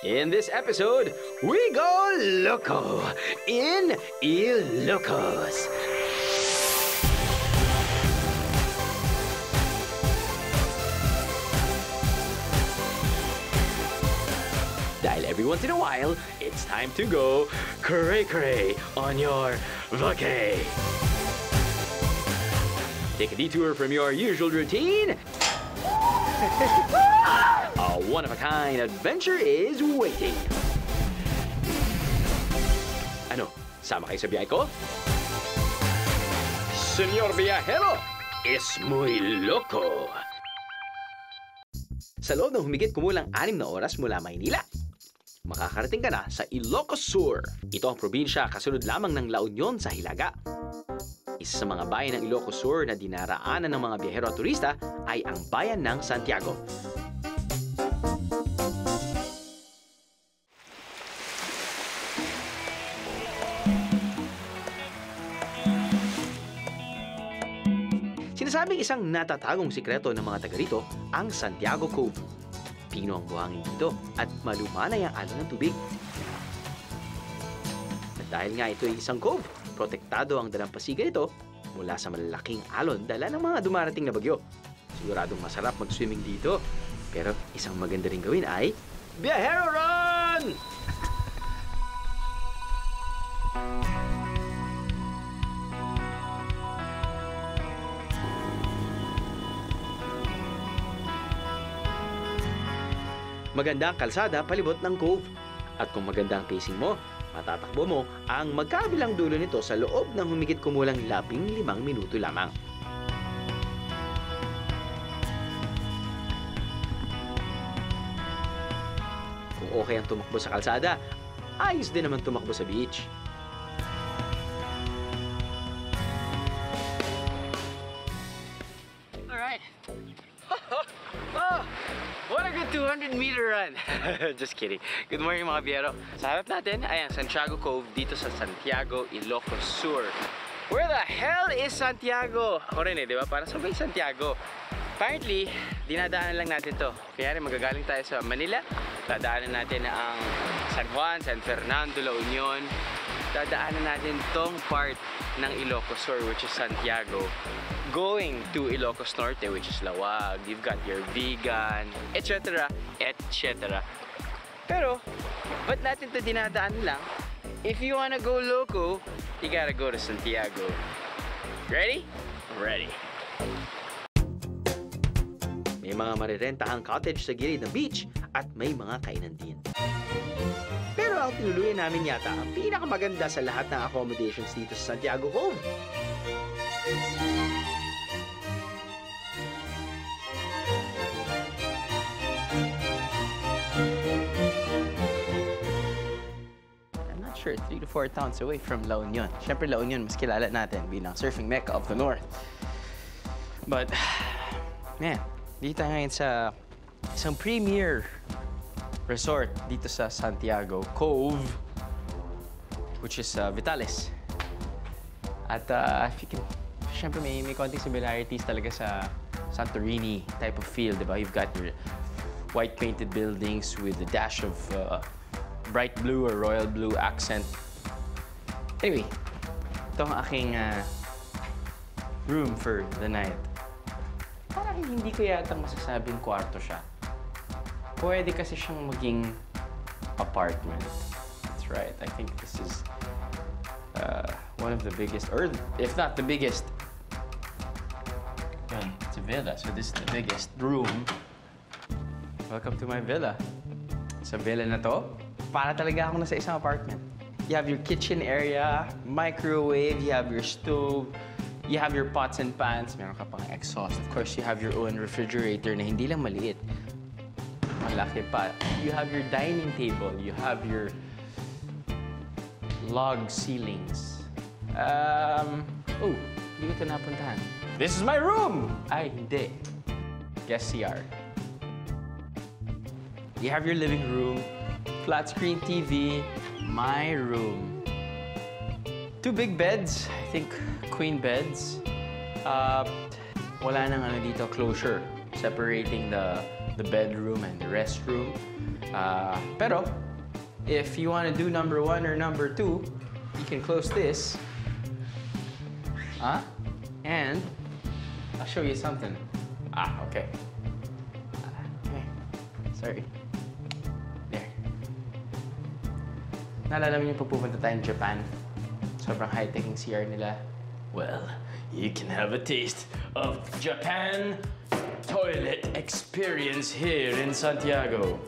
In this episode, we go loco in Ilocos. Dahil every once in a while, it's time to go cray-cray on your vacay. Take a detour from your usual routine. A one-of-a-kind adventure is waiting. Ano, sama kayo sa biyahe ko? Senyor Viajero, es muy loco. Sa loob ng humigit kumulang 6 na oras mula Maynila, makakarating ka na sa Ilocos Sur. Ito ang probinsya kasunod lamang ng La Union sa Hilaga. Isa sa mga bayan ng Ilocos Sur na dinaraanan ng mga biyahero at turista ay ang bayan ng Santiago. Sinasabing isang natatagong sikreto ng mga taga rito ang Santiago Cove. Pino ang buhangin dito at malumanay ang alon ng tubig. At dahil nga ito ay isang cove, protektado ang dalampasigan nito mula sa malalaking alon dala ng mga dumarating na bagyo. Siguradong masarap mag-swimming dito. Pero isang maganda rin gawin ay Biyahero Run! Maganda ang kalsada palibot ng cove. At kung maganda ang pacing mo, matatakbo mo ang magkabilang dulo nito sa loob ng humigit kumulang 15 minuto lamang. Kung okay ang tumakbo sa kalsada, ayos din naman tumakbo sa beach. Alright. What a good 200-meter run! Just kidding. Good morning mga biyero. Sa harap natin ay ang Santiago Cove dito sa Santiago, Ilocos Sur. Where the hell is Santiago? Ako rin di ba? Para sa may Santiago. Apparently, dinadaanan lang natin to. Kaya magagaling tayo sa Manila. Dadaanan natin ang San Juan, San Fernando, La Union. Dadaanan natin tong part ng Ilocos Sur, which is Santiago. Going to Ilocos Norte, which is Lawag. You've got your Vigan, etc. etc. Pero, ba't natin ito dinadaan lang? If you wanna go loco, you gotta go to Santiago. Ready? Ready. May mga marirentahang cottage sa gilid ng beach at may mga kainan din. Pero ang tinuluyan namin yata ang pinakamaganda sa lahat ng accommodations dito sa Santiago Cove. I'm not sure, 3 to 4 towns away from La Union. Siyempre La Union, mas kilala natin bilang surfing mecca of the north. But, man, dito ngayon sa isang premier resort dito sa Santiago Cove, which is Vitales. At if you can, syempre may konting similarities talaga sa Santorini type of feel, di ba? You've got your white painted buildings with a dash of bright blue or royal blue accent. Anyway, ito ang aking room for the night. Parang hindi ko yatang masasabing kwarto siya. Pwede kasi siyang maging apartment. That's right. I think this is one of the biggest, or if not the biggest. Yun, it's a villa. So this is the biggest room. Welcome to my villa. Sa villa na to, para talaga ako nasa isang apartment. You have your kitchen area, microwave, you have your stove, you have your pots and pans, meron ka pang exhaust. Of course, you have your own refrigerator na hindi lang maliit. Malaki pa. You have your dining table, you have your log ceilings. Oh, hindi ko ito napuntahan. This is my room! Ay, hindi. Guest CR. You have your living room, flat screen TV, my room. 2 big beds, I think queen beds. Wala nang ano dito, closure, separating the the bedroom and the restroom. Pero, if you want to do number 1 or number 2, you can close this. And I'll show you something. Okay. Okay. Sorry. There. Naalala mo yung pagpupunta tayong Japan? Sobrang high-tech yung CR nila. Well, you can have a taste of Japan toilet experience here in Santiago.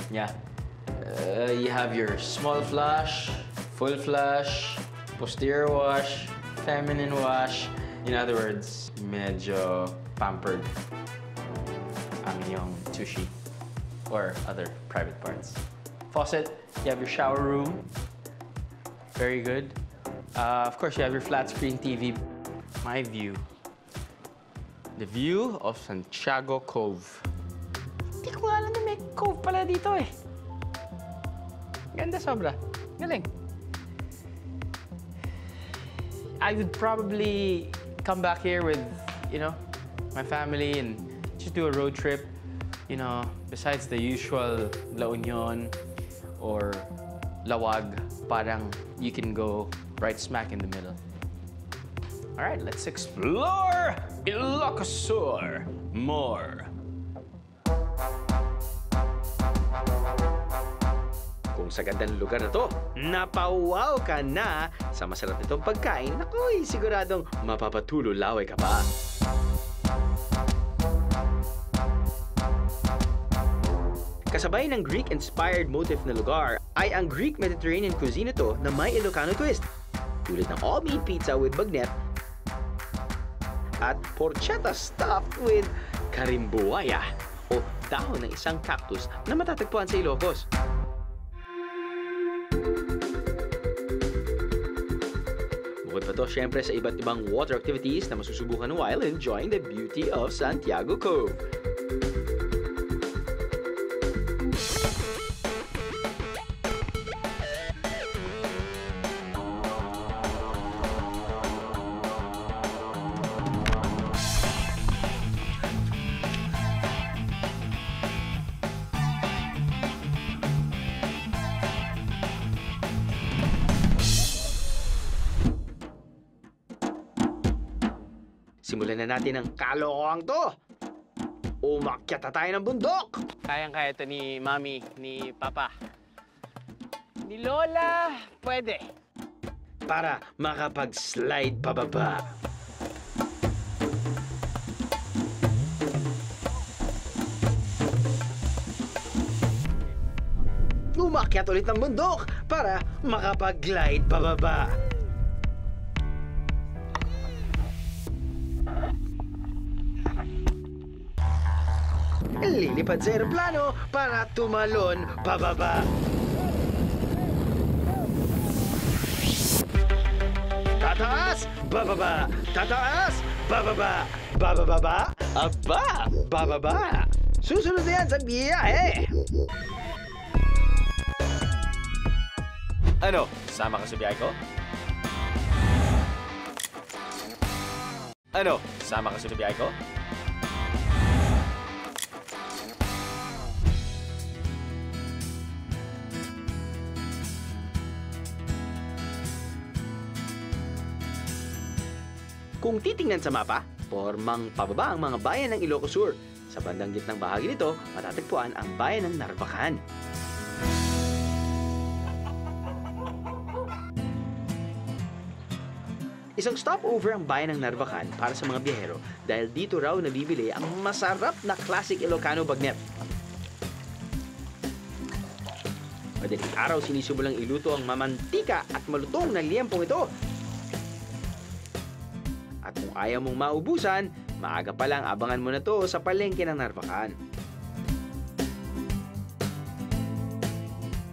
Yeah. You have your small flush, full flush, posterior wash, feminine wash. In other words, medyo pampered ang iyong sushi or other private parts. Faucet, you have your shower room. Very good. Of course, you have your flat screen TV. My view. The view of Santiago Cove. Hindi ko nga alam na may cove pala dito eh. Ganda sobra. Galing. I would probably come back here with, my family and just do a road trip. Besides the usual La Union or Lawag, parang you can go right smack in the middle. All right, let's explore Ilocos more. Kung sa gandang lugar na to, napawaw ka na sa masarap nitong pagkain, nakoy, siguradong mapapatulo laway ka pa. Kasabay ng Greek-inspired motif na lugar ay ang Greek Mediterranean cuisine ito na may Ilocano twist. Tulad ng all-meat pizza with bagnet at porchetta stuffed with karimbuaya o dahon ng isang cactus na matatagpuan sa Ilocos. Bukod pa to, syempre sa iba't ibang water activities na masusubukan while enjoying the beauty of Santiago Cove. Simulan na natin ang kalokohan to! Umakyat na tayo ng bundok! Kayang-kaya ito ni Mami, ni Papa. Ni Lola, pwede. Para makapag-slide pababa. Umakyat ulit ng bundok para makapag-glide pababa. Lilipad sa aeroplano para tumalon pababa. Tataas, bababa, tataas, bababa, bababa, aba, bababa. Susunod na yan sa biyahe. Ano, sama ka sa biyahe ko? Ano, sama ka sa biyahe ko? Kung titingnan sa mapa, formang pababa ang mga bayan ng Ilocos Sur. Sa bandang gitnang bahagi nito, matatagpuan ang bayan ng Narvacan. Isang stopover ang bayan ng Narvacan para sa mga biyahero dahil dito raw nabibili ang masarap na classic Ilocano bagnet. Madaling araw sinisimulang iluto ang mamantika at malutong na liempong ito. At kung ayaw mong maubusan, maaga pa lang abangan mo na to sa palengke ng Narvacan.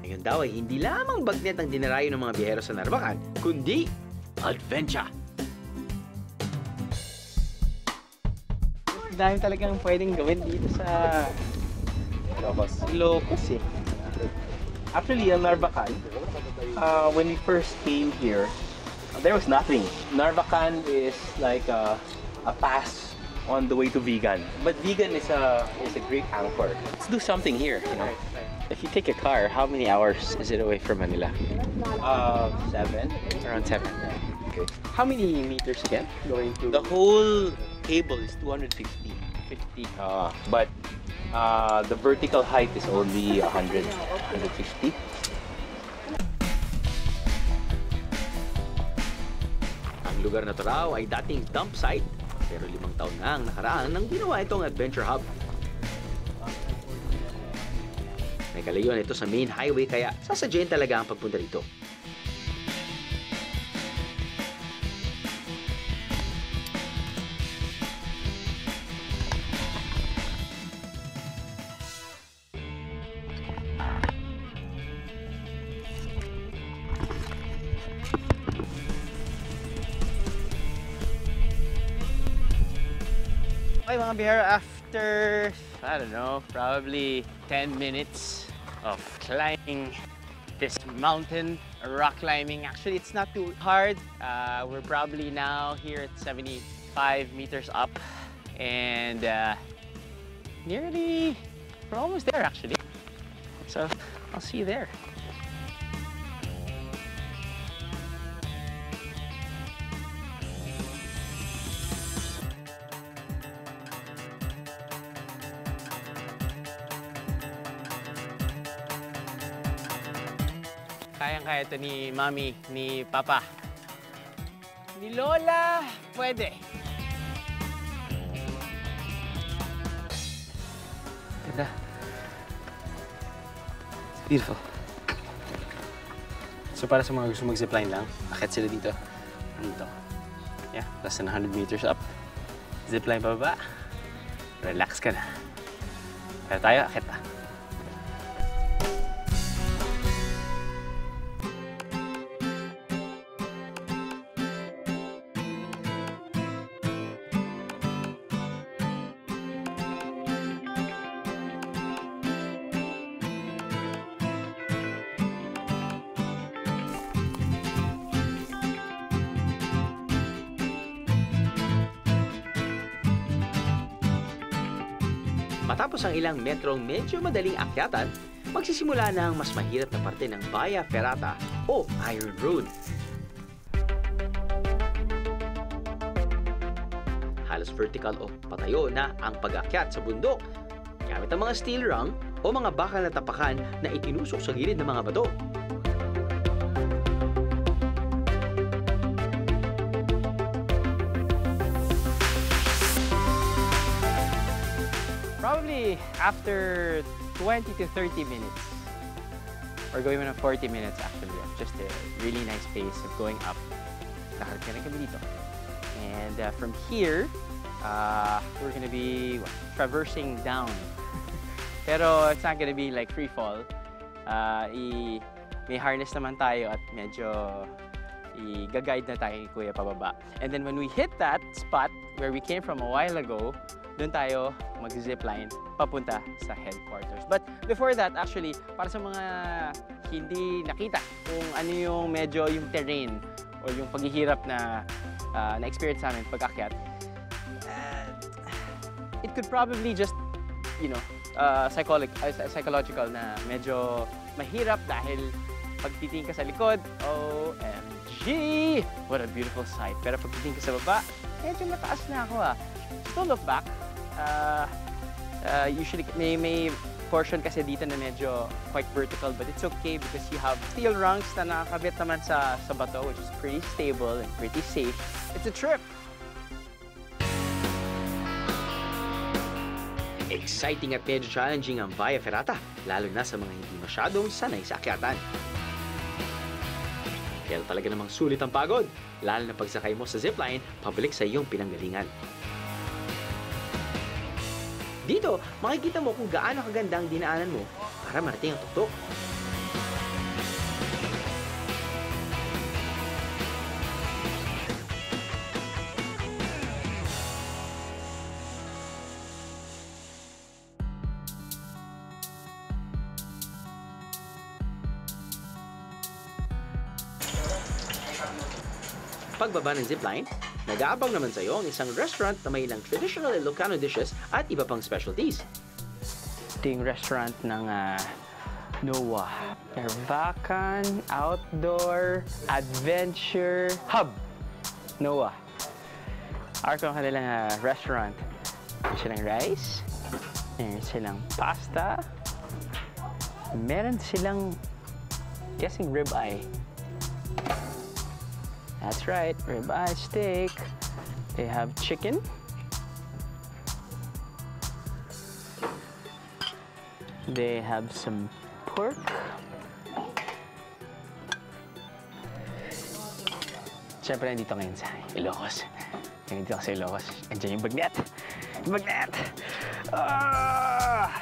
Ngayon daw ay hindi lamang bagnet ang dinarayo ng mga biyahero sa Narvacan, kundi adventure. Dahil talagang pwedeng gawin dito sa Ilocos eh. Actually, ang Narvacan, when we first came here, there was nothing. Narvacan is like a pass on the way to vegan. But vegan is a great anchor. Let's do something here, you know. If you take a car, how many hours is it away from Manila? 7. Around 7. Okay. How many meters again? Going to The whole cable is 250. 50. But the vertical height is only 150. Ang lugar na to raw ay dating dump site, pero 5 taon na ang nakaraan nang ginawa itong adventure hub. May kalayuan ito sa main highway kaya sasadyain talaga ang pagpunta dito. Okay mga bihero, after, I don't know, probably 10 minutes of climbing this mountain, rock climbing. Actually, it's not too hard. We're probably now here at 75 meters up and we're almost there actually. So I'll see you there. Kayang-kaya ito ni Mami, ni Papa. Ni Lola, pwede. Ganda. It's beautiful. So para sa mga gusto mag-zipline lang, akit sila dito. Dito. Yeah, less than 100 meters up. Zipline pababa. Relax ka na. Kaya tayo, akit na. Matapos ang ilang metrong medyo madaling akyatan, magsisimula na ang mas mahirap na parte ng Via Ferrata o Iron Road. Halos vertical o patayo na ang pag-akyat sa bundok gamit ang mga steel rung o mga bakal na tapakan na itinusok sa gilid ng mga bato. Probably after 20 to 30 minutes, or going on 40 minutes actually, just a really nice pace of going up. Lakad ka na kami dito. And from here, we're gonna be traversing down. Pero it's not gonna be like free fall. May harness naman tayo at medyo i-guide na tayo kay Kuya pababa. And then when we hit that spot where we came from a while ago, doon tayo mag-zipline papunta sa headquarters. But before that, actually, para sa mga hindi nakita kung ano yung medyo yung terrain o yung paghihirap na na-experience namin pag-akyat, it could probably just, you know, psychological na medyo mahirap dahil pagtitingin ka sa likod, OMG! What a beautiful sight. Pero pagtitingin ka sa baba, medyo mataas na ako Don't look back. Usually may portion kasi dito na medyo quite vertical, but it's okay because you have steel rungs na nakakabit naman sa bato, which is pretty stable and pretty safe. It's a trip! Exciting at medyo challenging ang Via Ferrata, lalo na sa mga hindi masyadong sanay sa akyatan. Kaya talaga namang sulit ang pagod, lalo na pagsakay mo sa zipline pabalik sa iyong pinanggalingan. Dito, makikita mo kung gaano kaganda ang dinaanan mo para marating ang tuktok. Pagbaba ng zipline, Nag-aabang naman sa iyo ang isang restaurant na may ilang traditional Ilocano dishes at iba pang specialties. Ito yung restaurant ng Noah. Narvacan Outdoor Adventure Hub. Noah. Arko ang kanilang restaurant. Meron silang rice. Meron silang pasta. Meron silang guessing ribeye. That's right, ribeye steak. They have chicken. They have some pork. Siyempre, nandito ngayon sa Ilocos. Nandito ako sa Ilocos. Andiyan yung bagnet. Yung bagnet! Ah!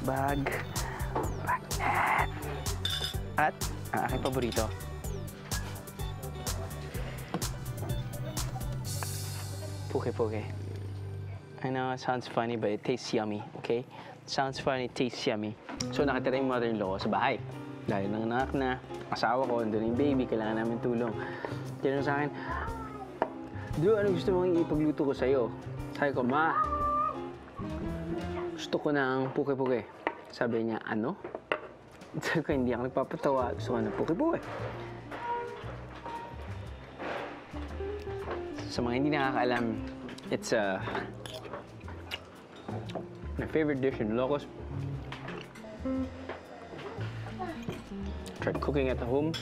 Bag. Bagnet. At ang aking paborito. Puke-puke. I know it sounds funny, but it tastes yummy, okay? It sounds funny, it tastes yummy. So, nakatira yung mother-in-law ko sa bahay. Dahil nang anak na, asawa ko, andun yung baby, kailangan namin tulong. Tinanong sa akin, Drew, ano gusto mong ipagluto ko sa'yo? Sabi ko, Ma, gusto ko ng puke-puke. Sabi niya, ano? Sabi ko, hindi ako nagpapatawa. Gusto ko ng puke-puke. Sa mga hindi nakakaalam, it's my favorite dish in Ilocos. Tried cooking at home.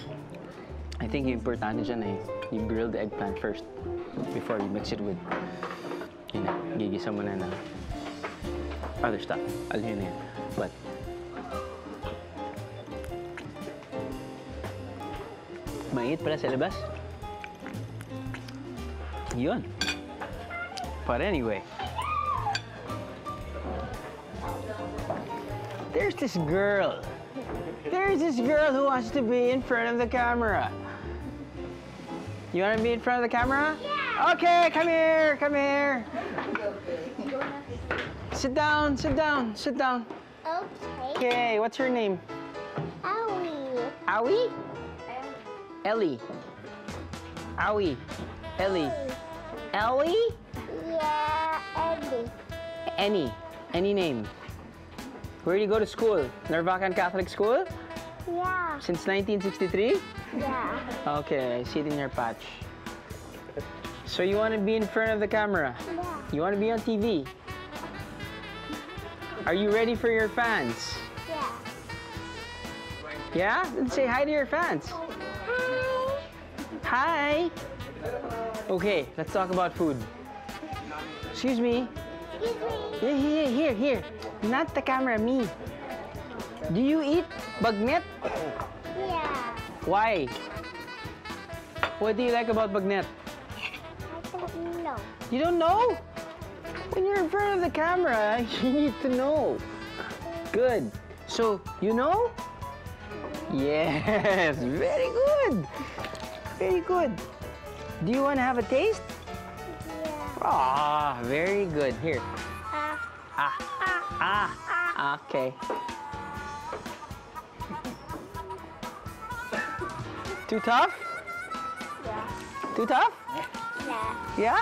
I think yung importante dyan ay you grill the eggplant first before you mix it with, yun na, gigisa mo na ng other stuff. Alam yun na yan. But, mainit pala sa labas. Yun. But anyway, there's this girl. There's this girl who wants to be in front of the camera. You want to be in front of the camera? Yeah. Okay, come here, come here. Sit down, sit down, sit down. Okay. Okay, what's your name? Owie. Owie? Ellie. Owie. Ellie. Ellie? Yeah, Eddie. Any. Any name. Where do you go to school? Narvacan Catholic School? Yeah. Since 1963? Yeah. Okay, I see it in your patch. So you want to be in front of the camera? Yeah. You want to be on TV? Are you ready for your fans? Yeah. Yeah? Then say hi to your fans. Hi. Okay, let's talk about food. Excuse me. Excuse me. Here. Not the camera, me. Do you eat bagnet? Yeah. Why? What do you like about bagnet? I don't know. You don't know? When you're in front of the camera, you need to know. Good. So, you know? Yes, very good. Very good. Do you want to have a taste? Yeah. Ah, very good. Here. Okay. Too tough? Yeah. Too tough? Yeah. Yeah?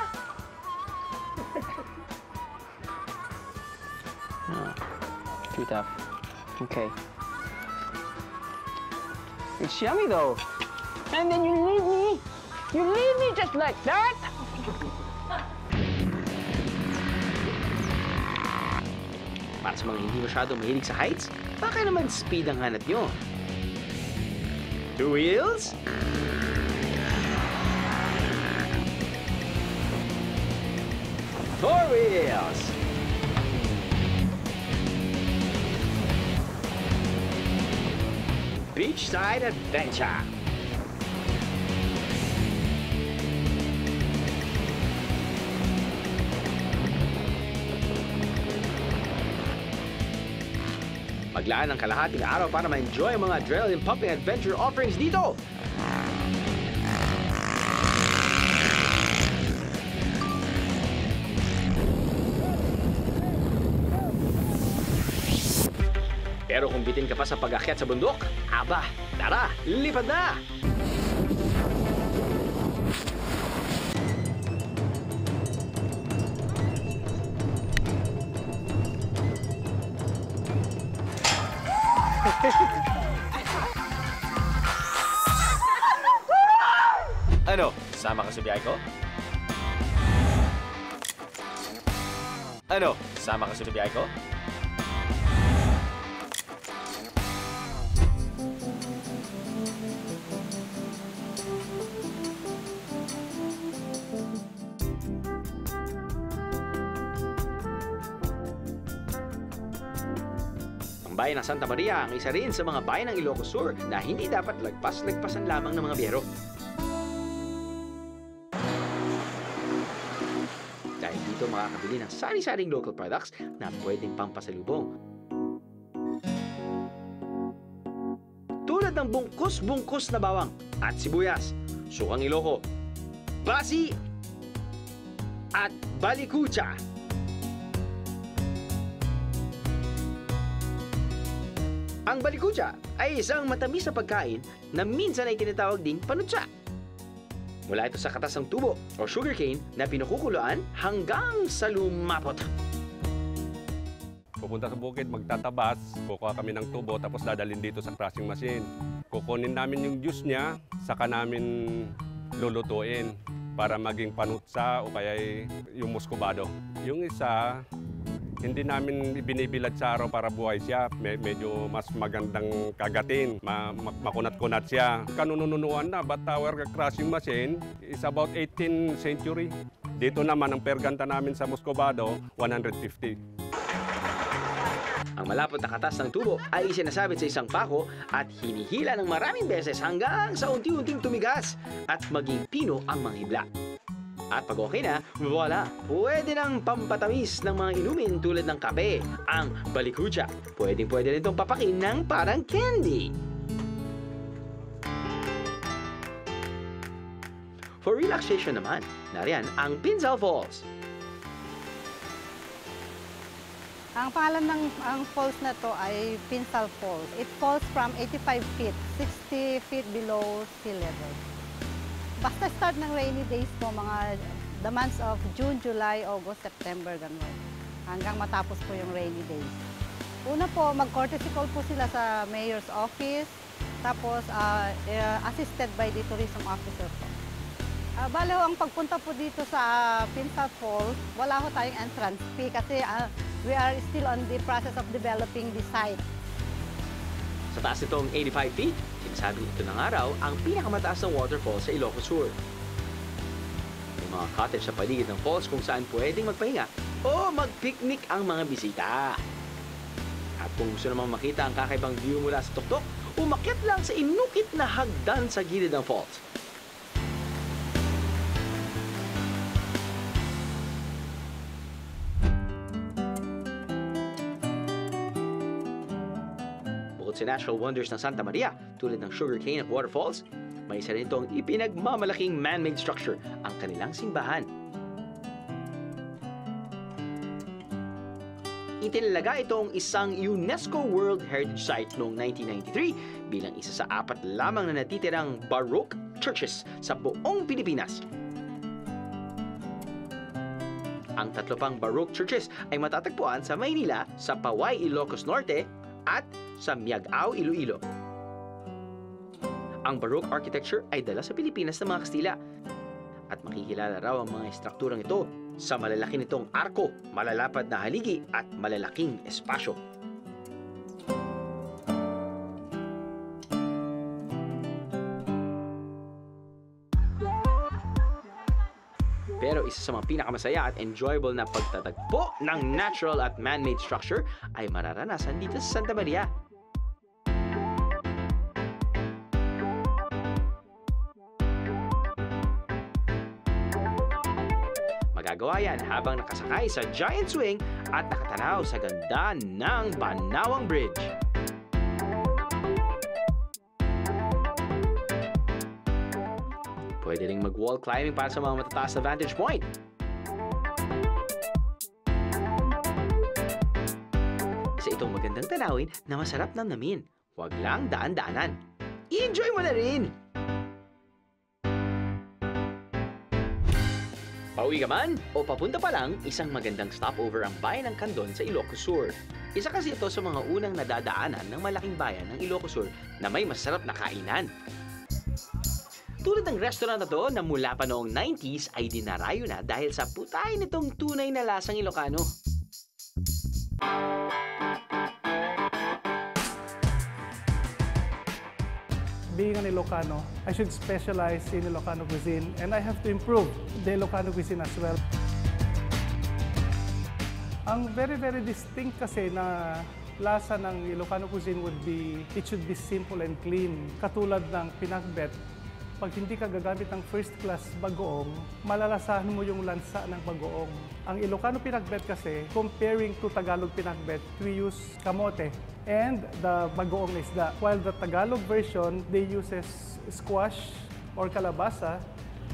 Oh, too tough. Okay. It's yummy though. And then you leave me. You leave me just like that. Para sa mga hindi masyadong mahilig sa heights, baka naman speed ang hanap nyo. 2 wheels? Four wheels! Beachside Adventure! Maglaan ng kalahating araw para ma-enjoy ang mga adrenaline-pumping adventure offerings dito. Pero kung bitin ka pa sa pag-akyat sa bundok, aba, tara, lipad na! Ano? Sama ka sa biyahe ko? Ano? Sama ka sa biyahe ko? Ang bayan ng Santa Maria ang isa rin sa mga bayan ng Ilocos Sur na hindi dapat lagpas-lagpasan lamang ng mga biyero. Dahil dito makakabili ng sari-saring local products na pwedeng pampasalubong. Tulad ng bungkus-bungkus na bawang at sibuyas, sukang Iloco, basi at balikucha. Ang balikucha ay isang matamis na pagkain na minsan ay tinatawag ding panutsa. Mula ito sa katas ng tubo o sugarcane na pinukukuluan hanggang sa lumapot. Pupunta sa bukid, magtatabas, kukuha kami ng tubo, tapos dadalhin dito sa crushing machine. Kukunin namin yung juice niya, saka namin lulutuin para maging panutsa o kaya yung muscovado. Yung isa, hindi namin binibilad sa araw para buhay siya. Medyo mas magandang kagatin, makunat-kunat siya. Kanununuan na, but our crushing machine is about 18th century. Dito naman, ang perganta namin sa muscovado, 150. Ang malapot na katas ng tubo ay isinasabit sa isang pako at hinihila ng maraming beses hanggang sa unti-unting tumigas at maging pino ang mga hibla. At pag okay na, voila! Pwede nang pampatamis ng mga inumin tulad ng kape, ang balikucha. Pwede rin itong papakin ng parang candy. For relaxation naman, nariyan ang Pinsal Falls. Ang pangalan ng falls na to ay Pinsal Falls. It falls from 85 feet, 60 feet below sea level. Basta start ng rainy days po, mga the months of June, July, August, September, gano'n. Hanggang matapos po yung rainy days. Una po, mag-courtesy call po sila sa mayor's office, tapos assisted by the tourism officer po. Bale ho, ang pagpunta po dito sa Pinsal Falls, wala ho tayong entrance fee kasi we are still on the process of developing the site. Sa taas nitong 85 feet, sinasabi ito ng araw ang pinakamataas na waterfall sa Ilocos Sur. May mga cottage sa paligid ng falls kung saan pwedeng magpahinga o mag-picnic ang mga bisita. At kung gusto namang makita ang kakaibang view mula sa tuktok, umakyat lang sa inukit na hagdan sa gilid ng falls. Sa natural wonders ng Santa Maria, tulad ng sugarcane at waterfalls, may isa rin itong ipinagmamalaking man-made structure, ang kanilang simbahan. Itinalaga itong isang UNESCO World Heritage Site noong 1993 bilang isa sa 4 lamang na natitirang Baroque churches sa buong Pilipinas. Ang 3 pang Baroque churches ay matatagpuan sa Maynila, sa Paway, Ilocos Norte, at sa Miagao, Iloilo. Ang Baroque architecture ay dala sa Pilipinas ng mga Kastila at makikilala raw ang mga estrukturang ito sa malalaki nitong arko, malalapad na haligi at malalaking espasyo. Pero isa sa mga pinakamasaya at enjoyable na pagtatagpo ng natural at man-made structure ay mararanasan dito sa Santa Maria. Magagawa yan habang nakasakay sa giant swing at nakatanaw sa ganda ng Banawang Bridge. Pwede ring mag-wall climbing para sa mga matataas na vantage point. Isa itong magandang tanawin na masarap namnamin. Huwag lang daan-daanan. I-enjoy mo na rin! Pauwi ka man o papunta pa lang, isang magandang stopover ang bayan ng Candon sa Ilocos Sur. Isa kasi ito sa mga unang nadadaanan ng malaking bayan ng Ilocos Sur na may masarap na kainan. Tulad ng restaurant na to na mula pa noong 90s ay dinarayo na dahil sa putay nitong tunay na lasang Ilocano. Being an Ilocano, I should specialize in Ilocano cuisine and I have to improve the Ilocano cuisine as well. Ang very distinct kasi na lasa ng Ilocano cuisine would be, it should be simple and clean. Katulad ng pinakbet, pag hindi ka gagamit ng first class bagoong, malalasahan mo yung lansa ng bagoong. Ang Ilocano pinakbet kasi, comparing to Tagalog pinakbet, we use kamote and the bagoong na isda. While the Tagalog version, they uses squash or kalabasa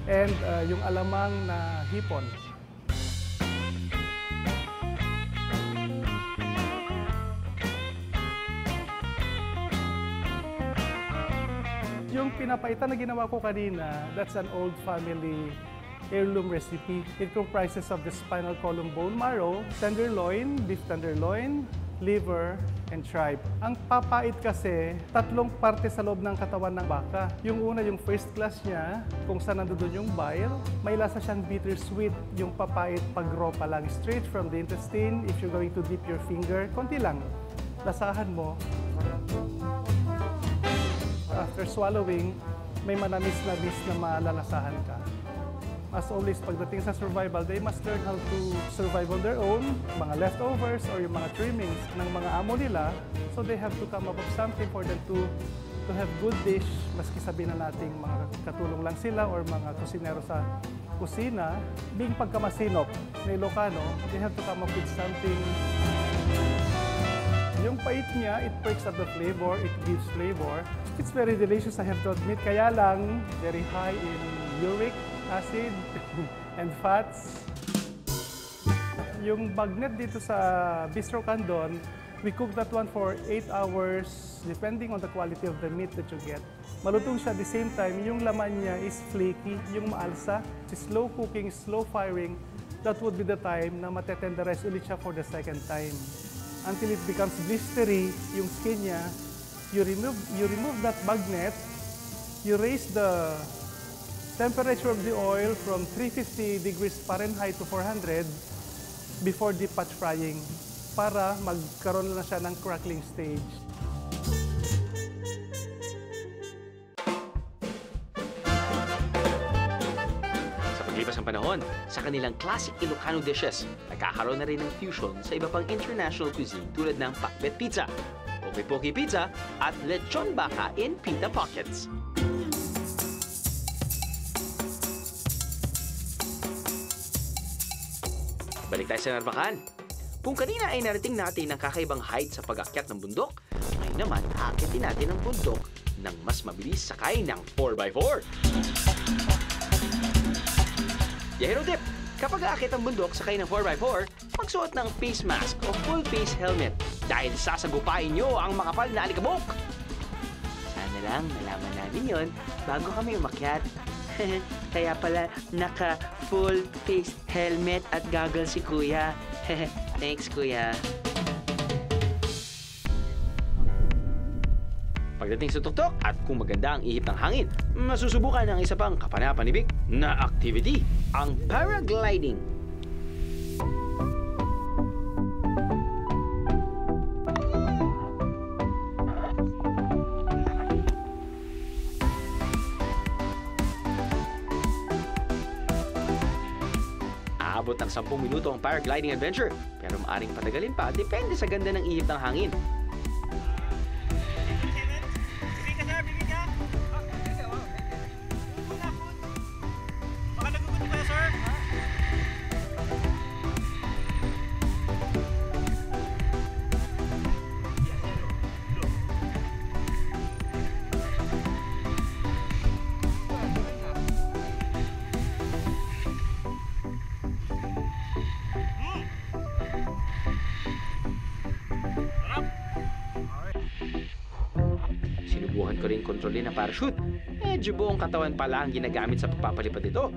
and yung alamang na hipon. Yung pinapaitan na ginawa ko kanina, that's an old family heirloom recipe. It comprises of the spinal column bone marrow, tenderloin, beef tenderloin, liver, and tripe. Ang papait kasi, tatlong parte sa loob ng katawan ng baka. Yung una, yung first class niya, kung saan nandun yung bile, may lasa siyang bittersweet. Yung papait pag raw pa lang, straight from the intestine. If you're going to dip your finger, konti lang. Lasahan mo. After swallowing, may manamis-namis na malalasahan ka. As always, pagdating sa survival, they must learn how to survive on their own, mga leftovers or yung mga trimmings ng mga amo nila. So they have to come up with something for them to have good dish, maski sabihin na nating mga katulong lang sila or mga kusinero sa kusina. Being pagkamasinop na Ilocano, they have to come up with something. Yung pait niya, it perks up the flavor, it gives flavor. It's very delicious, I have to admit. Kaya lang, very high in uric acid and fats. Yung bagnet dito sa Bistro Candon, we cook that one for 8 hours, depending on the quality of the meat that you get. Malutong siya at the same time, yung laman niya is flaky, yung maalsa. Slow cooking, slow firing, that would be the time na matetenderize ulit siya for the second time. Until it becomes blistery, yung skin niya, you remove that bagnet, you raise the temperature of the oil from 350 degrees Fahrenheit to 400 before deep patch frying para magkaroon na siya ng crackling stage. Sa paglipas ng panahon, sa kanilang classic Ilocano dishes, nagkakaroon na rin ng fusion sa iba pang international cuisine tulad ng pakbet pizza, poke-poke pizza, at lechon baka in pita pockets. Balik tayo sa Narvacan. Kung kanina ay narating natin ang kakaibang height sa pag-akyat ng bundok, ngayon naman aakitin natin ang bundok ng mas mabilis sakay ng 4x4. Yahero tip! Kapag aakyat ang bundok sakay ng 4x4, magsuot ng face mask o full face helmet dahil sasagupain nyo ang makapal na alikabok. Sana lang nalaman namin yon bago kami umakyat. Kaya pala naka full face helmet at goggles si Kuya. Thanks, Kuya. Pagdating sa tuktok at kung maganda ang ihip ng hangin, masusubukan ang isa pang kapanapanibik na activity, ang paragliding. Aabot ng 10 minuto ang paragliding adventure, pero maaring patagalin pa depende sa ganda ng ihip ng hangin. ko rin kontrolin ang parachute. Medyo buong katawan pala ang ginagamit sa pagpapalipad ito.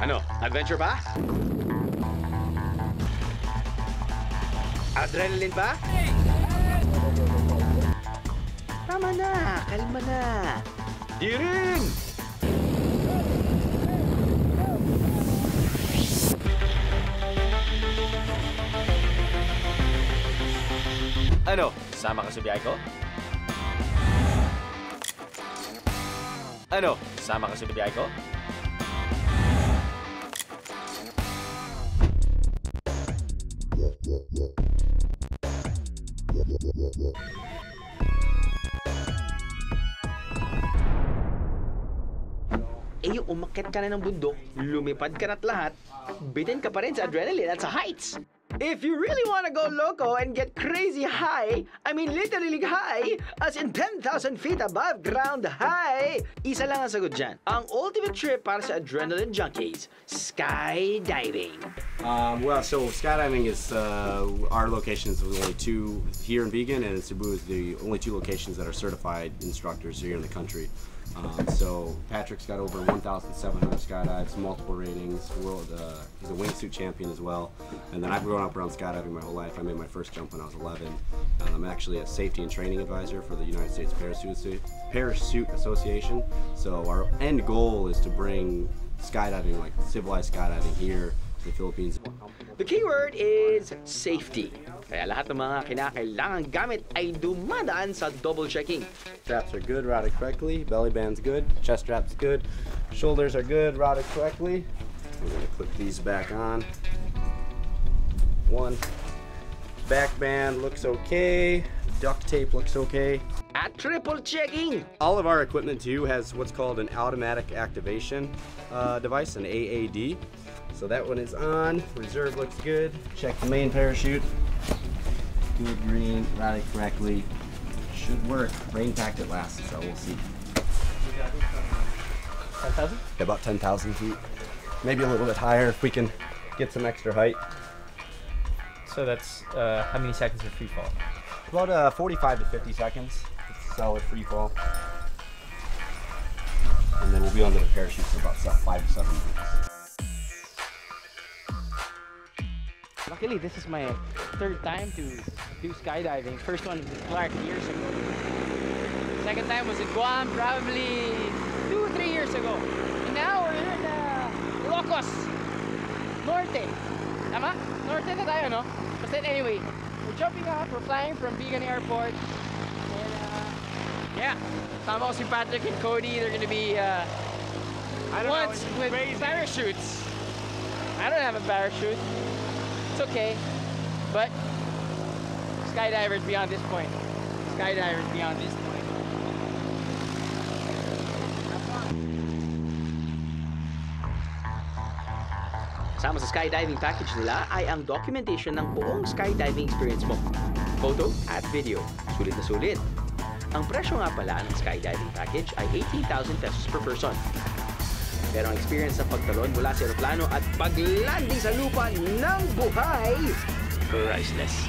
Ano? Adventure ba? Adrenaline ba? Tama na, kalma na. Di rin! Ano? Sama ka sa biyahe ko? Ano? Sama ka sa biyahe ko? Eh yung umakyat ka na ng bundok, lumipad ka na't lahat, bitin ka pa rin sa adrenaline at sa heights. If you really want to go loco and get crazy high, I mean literally high, as in 10,000 feet above ground high, isa lang ang sagot dyan. Ang ultimate trip para sa adrenaline junkies, skydiving. So skydiving is our locations with only two here in Vegan, and in Cebu is the only two locations that are certified instructors here in the country. So Patrick's got over 1,700 skydives, multiple ratings. He's a wingsuit champion as well. And then I've grown up around skydiving my whole life. I made my first jump when I was 11. I'm actually a safety and training advisor for the United States Parachute Association. So our end goal is to bring skydiving, like civilized skydiving, here to the Philippines. The keyword is safety. Kaya lahat ng mga kinakailangan gamit ay dumadaan sa double checking. Straps are good, routed correctly. Belly band's good. Chest strap's good. Shoulders are good, routed correctly. We're gonna put these back on. One. Back band looks okay. Duct tape looks okay. At triple checking. All of our equipment too has what's called an automatic activation device, an AAD. So that one is on. Reserve looks good. Check the main parachute. Good green, routed correctly. Should work. Rain packed at last, so we'll see. 10,000? About 10,000 feet. Maybe a little bit higher if we can get some extra height. So that's how many seconds of free fall? About 45 to 50 seconds. It's a solid free fall. And then we'll be under the parachute for about 5 to 7 minutes. Luckily, this is my third time to do skydiving. First one was in Clark years ago. Second time was in Guam probably 2 or 3 years ago. And now we're here in Ilocos Norte. Tama? Norte na tayo, no? But then anyway, we're jumping off. We're flying from Vigan Airport. And yeah, tama ko si Patrick and Cody. They're gonna be once with parachutes. I don't have a parachute. It's okay, but skydivers beyond this point. Skydivers beyond this point. Kasama sa skydiving package nila ay ang documentation ng buong skydiving experience mo. Photo at video. Sulit na sulit. Ang presyo nga pala ng skydiving package ay 18,000 pesos per person. Pero ang experience sa pagtalon mula sa aeroplano at paglanding sa lupa ng buhay, priceless.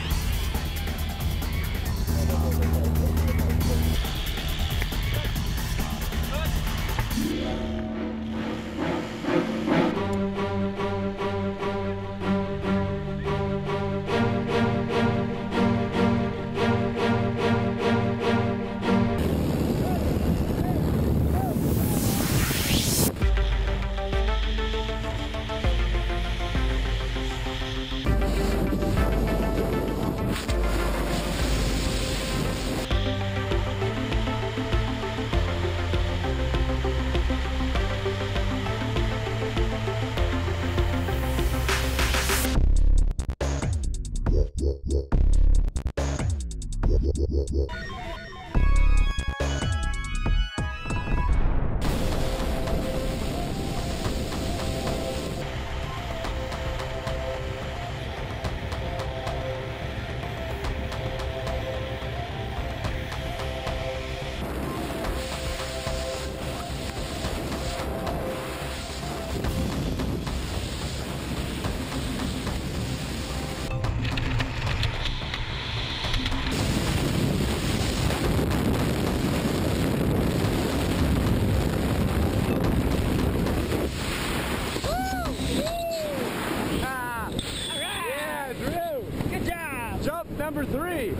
Number 3.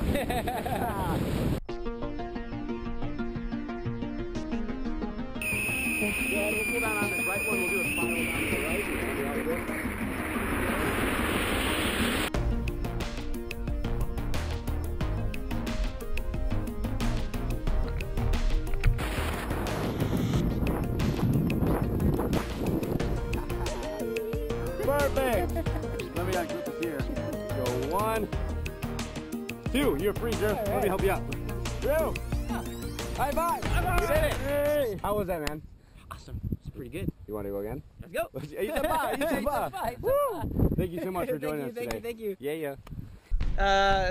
Perfect. Let me group this here. Go 1, 2. You're free, Drew. Let me help you out. Drew. High five. You did it. Hey. How was that, man? Awesome. It's pretty good. You want to go again? Let's go. Woo. Thank you so much for joining us today. Thank you. Yeah.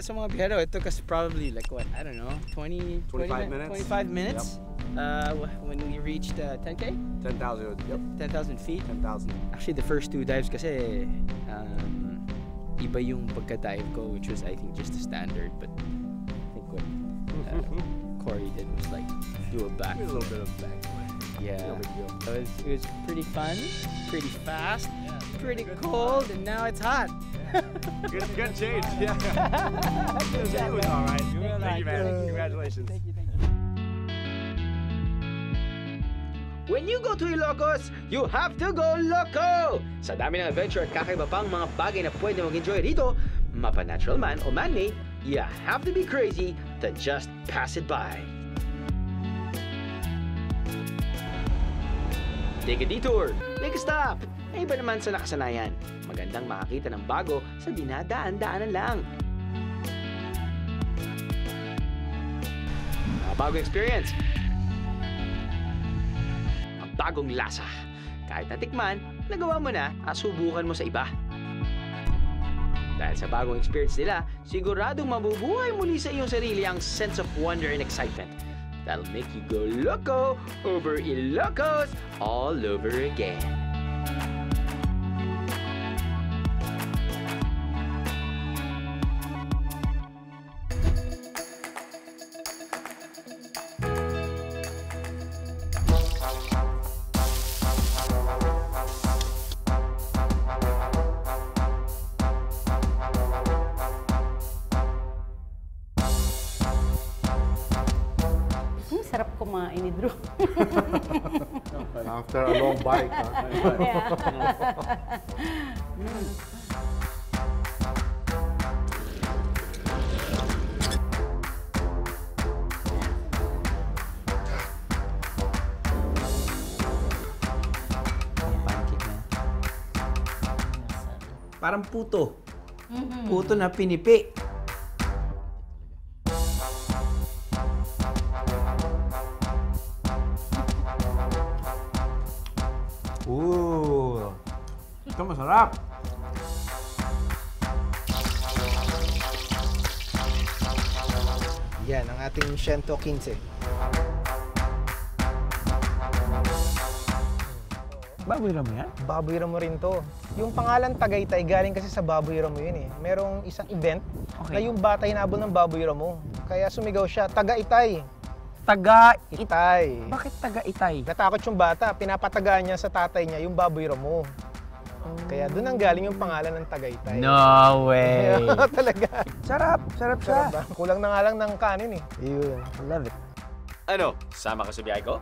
Sa mga bihero, it took us probably like what, I don't know, 25 minutes. 25 minutes. When we reached 10K? 10,000. Yep. 10,000 feet. 10,000. Actually, the first 2 dives kasi iba yung pagka-dive ko, which was I think just the standard, but I think what Corey did was like do a back. A little bit of back. Yeah. No big deal. So it was pretty fun, pretty fast, pretty cold, and now it's hot. Good change. Yeah. Good job, It was man. all right. Well Thank you, done. man. Congratulations. Thank you. When you go to Ilocos, you have to go loco! Sa dami ng adventure at kakaiba pang mga bagay na pwede mag-enjoy rito, mapa-natural man o man-made, you have to be crazy to just pass it by. Take a detour, make a stop. Ay iba naman sa nakasanayan. Magandang makakita ng bago sa dinadaan-daanan lang. Bagong experience. Bagong lasa. Kahit natikman, nagawa mo na, subukan mo sa iba. Dahil sa bagong experience nila, siguradong mabubuhay muli sa iyong sarili ang sense of wonder and excitement. That'll make you go loco over Ilocos all over again. Sarap kumain ni Drew. After a long bike, Parang puto. Puto na pinipi. Ito masarap. Yan, ang ating 115. Baboy ramo yan? Baboy Ramo rin to. Yung pangalan Tagaytay, galing kasi sa Baboy Ramo yun eh. Merong isang event na yung bata hinabol ng Baboy Ramo. Kaya sumigaw siya, Tagaytay. Tagaytay. Bakit Tagaytay? Natakot yung bata, pinapatagaan niya sa tatay niya yung Baboy Ramo. Kaya doon ang galing yung pangalan ng Tagaytay. No way! Talaga. Sarap! Sarap siya! Sarap ba? Kulang na nga lang ng kanin eh. Yun. I love it. Ano? Sama ka sa biyahe ko?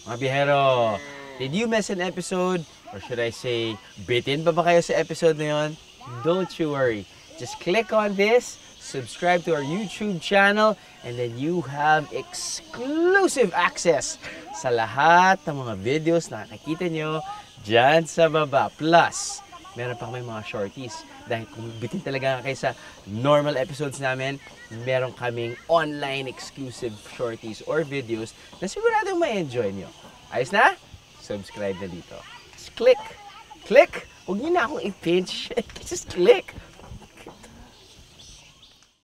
Mga bihero, did you miss an episode? Or should I say, bitin pa ba kayo sa episode na yun? Don't you worry. Just click on this, subscribe to our YouTube channel, and then you have exclusive access sa lahat ng mga videos na nakikita nyo dyan sa baba. Plus, meron pa kami mga shorties. Dahil kung bitin talaga kayo sa normal episodes namin, meron kaming online exclusive shorties or videos na siguradong ma-enjoy nyo. Ayos na? Subscribe na dito. Just click. Click! Huwag nyo na akong i-pinch. Just click.